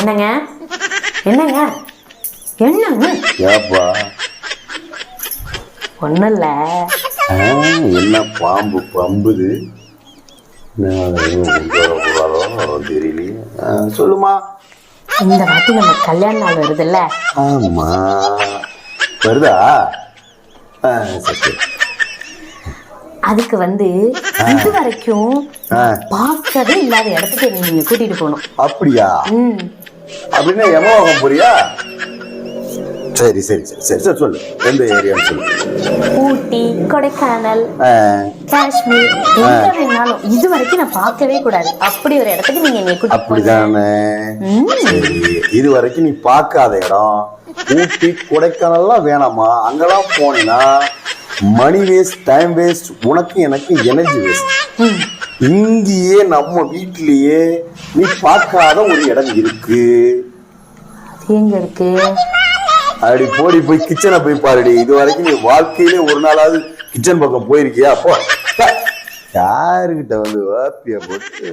என்னங்க என்னங்க என்னங்க ஏப்பா ஒன்றும் இல்லை. என்ன பாம்பு பம்புது தெரியலையே. சொல்லுமா. இந்த வாட்டி நம்ம கல்யாண நாள் வருதுல்ல? ஆமா வருதா? சரி. அதுக்கு இது வரைக்கும் பார்க்கவே இல்லாத இடத்துக்கு நீங்க கூட்டிட்டு போகணும். அப்படியா? அப்படின்னா எமோகம் போறியா? சரி சரி சரி சரி சரி சொல்லு. எந்த ஏரியான்னு சொல்லு. ஊட்டி, கொடைக்கானல், காஷ்மீர், எங்க வேணாலும். இது வரைக்கும் நான் பார்க்கவே கூடாது அப்படி ஒரு இடத்துக்கு நீங்க என்னை கூட்டிட்டு அப்படிதானே? சரி, இது வரைக்கும் நீ பார்க்காத இடம் ஊட்டி கொடைக்கானல்லாம் வேணாமா? அங்கெல்லாம் போனீங்கன்னா மணி வேஸ்ட், டைம் வேஸ்ட், உனக்கு எனக்கு எனர்ஜி வேஸ்ட். இங்கேயே நம்ம வீட்டிலேயே நீ பார்க்காத ஒரு இடம் இருக்கு. எங்க இருக்கு? அப்படி போய் கிச்சனை போய் பாருடி. இது வரைக்கும் நீ வாழ்க்கையிலே ஒரு நாளாவது கிச்சன் பக்கம் போயிருக்கியா? அப்போ யாருக்கிட்ட வாப்பியா போட்டு